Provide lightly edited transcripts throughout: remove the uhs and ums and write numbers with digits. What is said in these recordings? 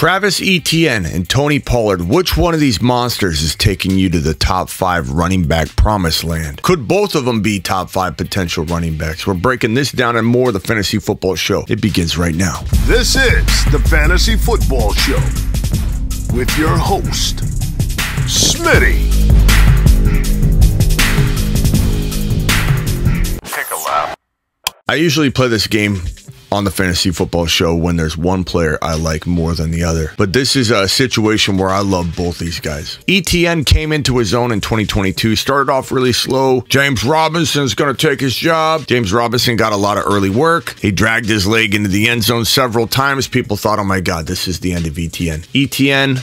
Travis Etienne and Tony Pollard, which one of these monsters is taking you to the top 5 running back promised land? Could both of them be top 5 potential running backs? We're breaking this down and more. The Fantasy Football Show. It begins right now. This is the Fantasy Football Show with your host, Smitty. Take a lap. I usually play this game on the Fantasy Football Show when there's one player I like more than the other. But this is a situation where I love both these guys. Etienne came into his own in 2022, started off really slow. James Robinson's going to take his job. James Robinson got a lot of early work. He dragged his leg into the end zone several times. People thought, oh my God, this is the end of Etienne. Etienne,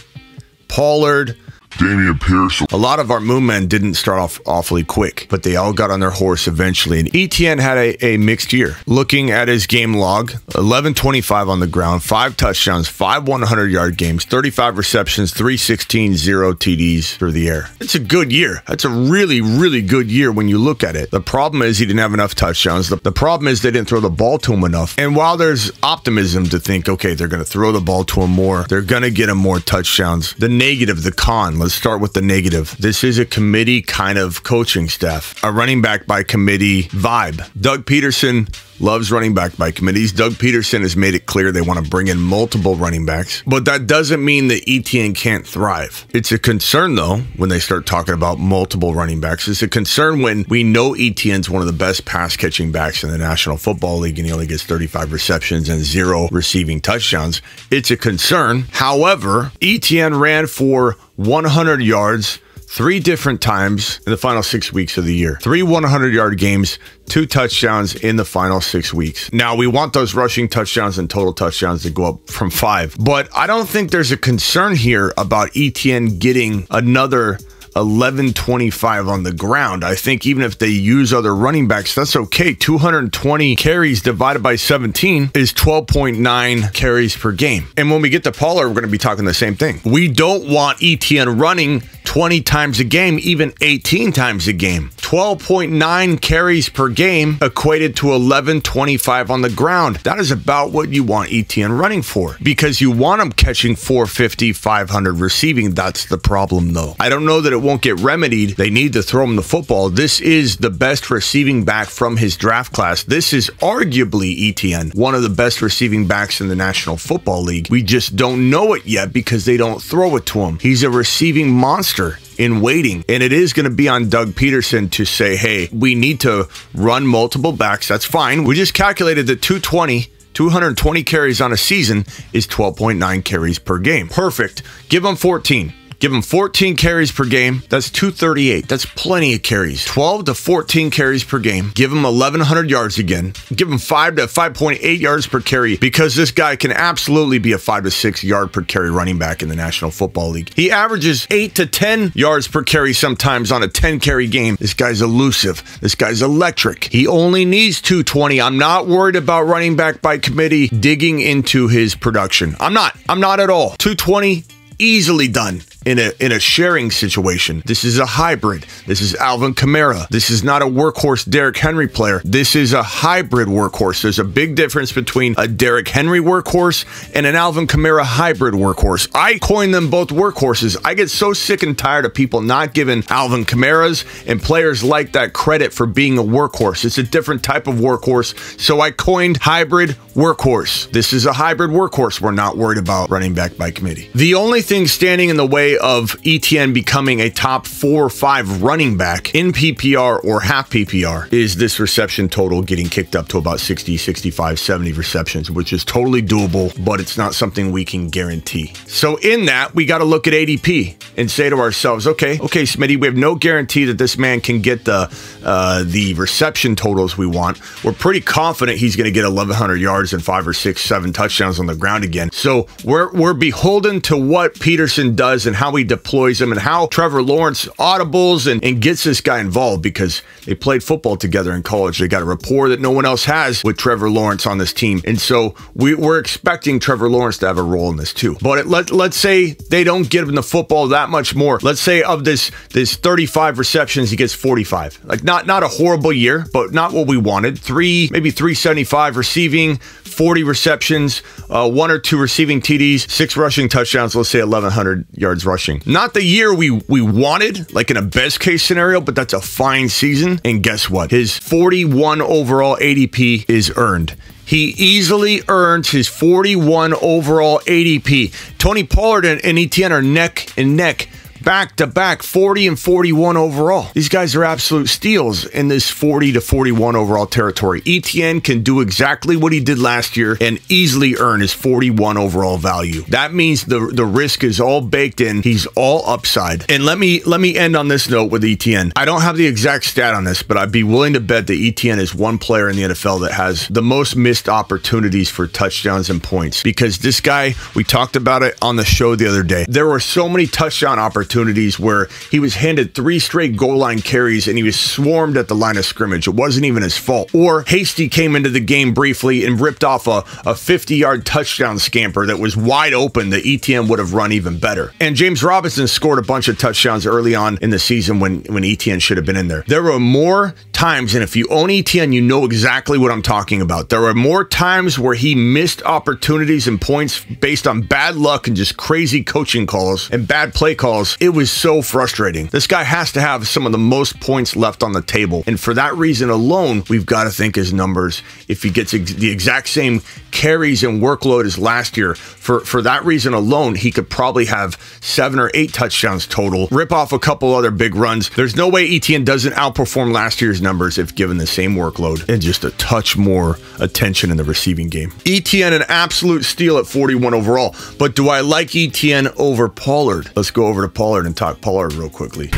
Pollard, Dameon Pierce. A lot of our moon men didn't start off awfully quick, but they all got on their horse eventually. And Etienne had a mixed year. Looking at his game log, 1125 on the ground, 5 touchdowns, 5 100-yard games, 35 receptions, 316, 0 TDs through the air. It's a good year. That's a really, really good year when you look at it. The problem is he didn't have enough touchdowns. The problem is they didn't throw the ball to him enough. And while there's optimism to think, okay, they're going to throw the ball to him more, they're going to get him more touchdowns. The negative, the con, let's start with the negative. This is a committee kind of coaching staff, a running back by committee vibe. Doug Peterson loves running back by committees. Doug Peterson has made it clear they want to bring in multiple running backs, but that doesn't mean that Etienne can't thrive. It's a concern though when they start talking about multiple running backs. It's a concern when we know Etienne's one of the best pass catching backs in the National Football League and he only gets 35 receptions and 0 receiving touchdowns. It's a concern. However, Etienne ran for 100 yards 3 different times in the final 6 weeks of the year. 3 100-yard games, 2 touchdowns in the final 6 weeks. Now, we want those rushing touchdowns and total touchdowns to go up from 5. But I don't think there's a concern here about Etienne getting another 1125 on the ground. I think even if they use other running backs, that's okay. 220 carries divided by 17 is 12.9 carries per game. And when we get to Pollard, we're going to be talking the same thing. We don't want Etienne running 20 times a game, even 18 times a game. 12.9 carries per game equated to 1125 on the ground. That is about what you want Etienne running for because you want him catching 450, 500 receiving. That's the problem though. I don't know that it won't get remedied. They need to throw him the football. This is the best receiving back from his draft class. This is arguably Etienne, one of the best receiving backs in the National Football League. We just don't know it yet because they don't throw it to him. He's a receiving monster in waiting. And it is going to be on Doug Peterson to say, hey, we need to run multiple backs. That's fine. We just calculated that 220 carries on a season is 12.9 carries per game. Perfect. Give them 14. Give him 14 carries per game. That's 238. That's plenty of carries. 12 to 14 carries per game. Give him 1,100 yards again. Give him 5 to 5.8 yards per carry because this guy can absolutely be a 5 to 6 yard per carry running back in the National Football League. He averages 8 to 10 yards per carry sometimes on a 10 carry game. This guy's elusive. This guy's electric. He only needs 220. I'm not worried about running back by committee digging into his production. I'm not at all. 220 easily done. In a sharing situation. This is a hybrid. This is Alvin Kamara. This is not a workhorse Derrick Henry player. This is a hybrid workhorse. There's a big difference between a Derrick Henry workhorse and an Alvin Kamara hybrid workhorse. I coined them both workhorses. I get so sick and tired of people not giving Alvin Kamara's and players like that credit for being a workhorse. It's a different type of workhorse. So I coined hybrid workhorse. This is a hybrid workhorse. We're not worried about running back by committee. The only thing standing in the way of Etienne becoming a top 4 or 5 running back in PPR or half PPR is this reception total getting kicked up to about 60, 65, 70 receptions, which is totally doable, but it's not something we can guarantee. So in that, we got to look at ADP and say to ourselves, okay, Smitty, we have no guarantee that this man can get the reception totals we want. We're pretty confident he's going to get 1,100 yards and 5 or 6, 7 touchdowns on the ground again. So we're beholden to what Peterson does and how he deploys him and how Trevor Lawrence audibles and gets this guy involved because they played football together in college. They got a rapport that no one else has with Trevor Lawrence on this team. And so we're expecting Trevor Lawrence to have a role in this too. But let's say they don't give him the football that much more. Let's say of this 35 receptions, he gets 45. Like not a horrible year, but not what we wanted. Maybe 375 receiving, 40 receptions, 1 or 2 receiving TDs, 6 rushing touchdowns, let's say 1,100 yards rushing. Not the year we wanted, like in a best case scenario, but that's a fine season. And guess what? His 41 overall ADP is earned. He easily earns his 41 overall ADP. Tony Pollard and Etienne are neck and neck, back to back, 40 and 41 overall. These guys are absolute steals in this 40 to 41 overall territory. Etienne can do exactly what he did last year and easily earn his 41 overall value. That means the risk is all baked in. He's all upside. And let me end on this note with Etienne. I don't have the exact stat on this, but I'd be willing to bet that Etienne is one player in the NFL that has the most missed opportunities for touchdowns and points, because this guy, we talked about it on the show the other day. There were so many touchdown opportunities where he was handed 3 straight goal line carries and he was swarmed at the line of scrimmage. It wasn't even his fault. Or Hasty came into the game briefly and ripped off a 50-yard touchdown scamper that was wide open that Etienne would have run even better. And James Robinson scored a bunch of touchdowns early on in the season when Etienne should have been in there. There were more times, and if you own Etienne, you know exactly what I'm talking about. There were more times where he missed opportunities and points based on bad luck and just crazy coaching calls and bad play calls. It was so frustrating. This guy has to have some of the most points left on the table. And for that reason alone, we've got to think his numbers. If he gets the exact same carries and workload as last year, for that reason alone, he could probably have 7 or 8 touchdowns total, rip off a couple other big runs. There's no way Etienne doesn't outperform last year's numbers if given the same workload and just a touch more attention in the receiving game. Etienne, an absolute steal at 41 overall. But do I like Etienne over Pollard? Let's go over to Pollard and talk Pollard real quickly.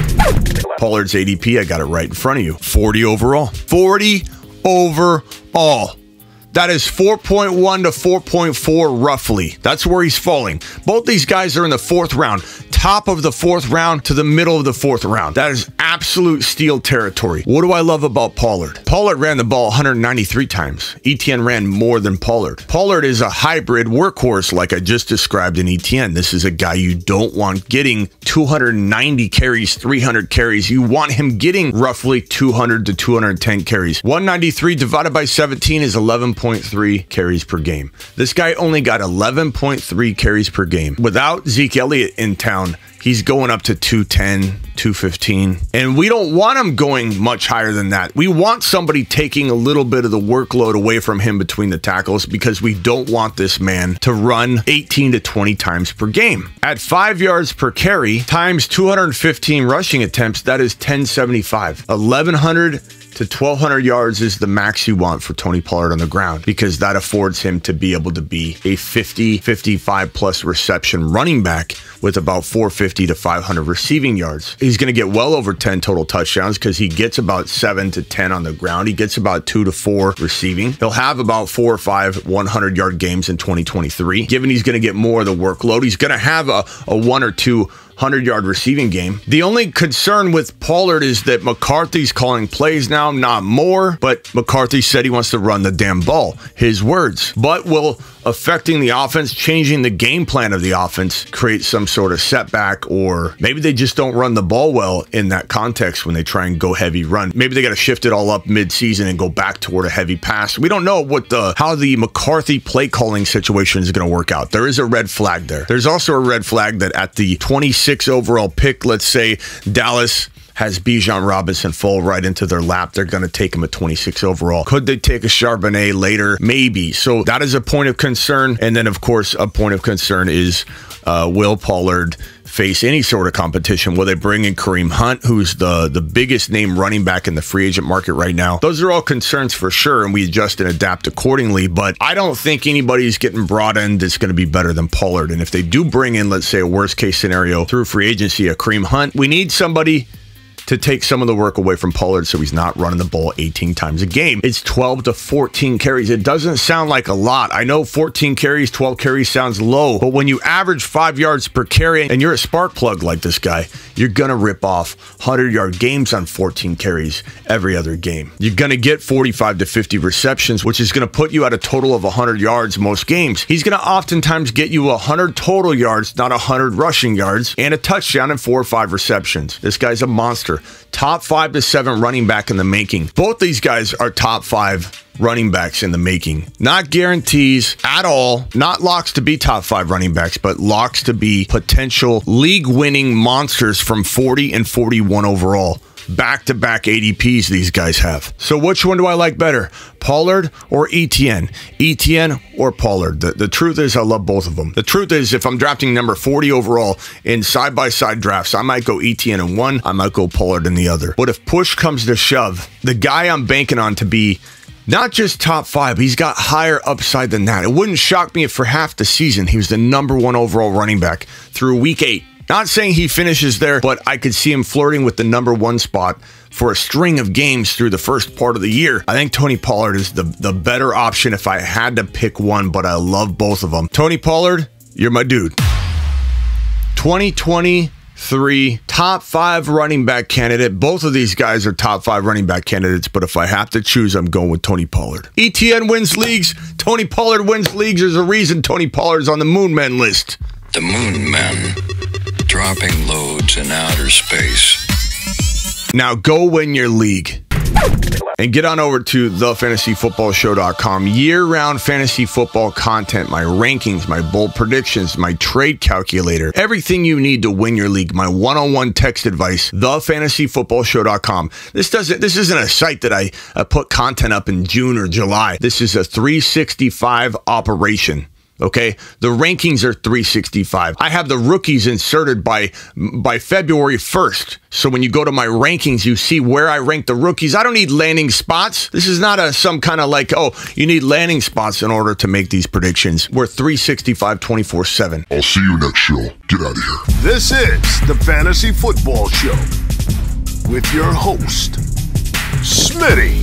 Pollard's ADP, I got it right in front of you. 40 overall. 40 overall. That is 4.1 to 4.4 roughly. That's where he's falling. Both these guys are in the 4th round. Top of the 4th round to the middle of the 4th round. That is absolute steal territory. What do I love about Pollard? Pollard ran the ball 193 times. Etienne ran more than Pollard. Pollard is a hybrid workhorse like I just described in Etienne. This is a guy you don't want getting 290 carries, 300 carries. You want him getting roughly 200 to 210 carries. 193 divided by 17 is 11.3 carries per game. This guy only got 11.3 carries per game. Without Zeke Elliott in town, he's going up to 210, 215. And we don't want him going much higher than that. We want somebody taking a little bit of the workload away from him between the tackles because we don't want this man to run 18 to 20 times per game. At 5 yards per carry times 215 rushing attempts, that is 1075. 1,100 to 1,200 yards is the max you want for Tony Pollard on the ground, because that affords him to be able to be a 50, 55 plus reception running back with about 450 to 500 receiving yards. He's going to get well over 10 total touchdowns because he gets about 7 to 10 on the ground. He gets about 2 to 4 receiving. He'll have about 4 or 5 100-yard games in 2023. Given he's going to get more of the workload, he's going to have a 1 or 2 100-yard receiving game. The only concern with Pollard is that McCarthy's calling plays now, not more, but McCarthy said he wants to run the damn ball. His words. But will affecting the offense, changing the game plan of the offense, create some sort of setback, or maybe they just don't run the ball well in that context when they try and go heavy run. Maybe they got to shift it all up mid-season and go back toward a heavy pass. We don't know how the McCarthy play calling situation is going to work out. There is a red flag there. There's also a red flag that at the 26 overall pick, let's say Dallas has Bijan Robinson fall right into their lap. They're going to take him at 26 overall. Could they take a Charbonnet later? Maybe. So that is a point of concern. And then, of course, a point of concern is will Pollard face any sort of competition? Will they bring in Kareem Hunt, who's the biggest name running back in the free agent market right now? Those are all concerns for sure, and we adjust and adapt accordingly. But I don't think anybody's getting brought in that's going to be better than Pollard. And if they do bring in, let's say, a worst case scenario through free agency, a Kareem Hunt, we need somebody to take some of the work away from Pollard so he's not running the ball 18 times a game. It's 12 to 14 carries. It doesn't sound like a lot. I know 14 carries, 12 carries sounds low, but when you average 5 yards per carry and you're a spark plug like this guy, you're going to rip off 100-yard games on 14 carries every other game. You're going to get 45 to 50 receptions, which is going to put you at a total of 100 yards most games. He's going to oftentimes get you 100 total yards, not 100 rushing yards, and a touchdown and 4 or 5 receptions. This guy's a monster. top 5 to 7 running back in the making. Both these guys are top 5 running backs in the making. Not guarantees at all. Not locks to be top 5 running backs, but locks to be potential league-winning monsters from 40 and 41 overall. Back-to-back ADPs these guys have. So which one do I like better? Pollard or Etienne? Etienne or Pollard? The truth is I love both of them. The truth is if I'm drafting number 40 overall in side-by-side drafts, I might go Etienne in one, I might go Pollard in the other. But if push comes to shove, the guy I'm banking on to be not just top 5, he's got higher upside than that. It wouldn't shock me if for half the season he was the number 1 overall running back through week 8. Not saying he finishes there, but I could see him flirting with the number 1 spot for a string of games through the first part of the year. I think Tony Pollard is the better option if I had to pick one, but I love both of them. Tony Pollard, you're my dude. 2023 top 5 running back candidate. Both of these guys are top 5 running back candidates, but if I have to choose, I'm going with Tony Pollard. Etienne wins leagues. Tony Pollard wins leagues. There's a reason Tony Pollard's on the Moon Men list. The Moon Men, dropping loads in outer space. Now go win your league. And get on over to thefantasyfootballshow.com. Year-round fantasy football content, my rankings, my bold predictions, my trade calculator, everything you need to win your league. My one-on-one text advice, thefantasyfootballshow.com. This isn't a site that I put content up in June or July. This is a 365 operation. Okay, the rankings are 365. I have the rookies inserted by February 1st. So when you go to my rankings, you see where I rank the rookies. I don't need landing spots. This is not some kind of like, oh, you need landing spots in order to make these predictions. We're 365 24/7. I'll see you next show. Get out of here. This is the Fantasy Football Show with your host, Smitty.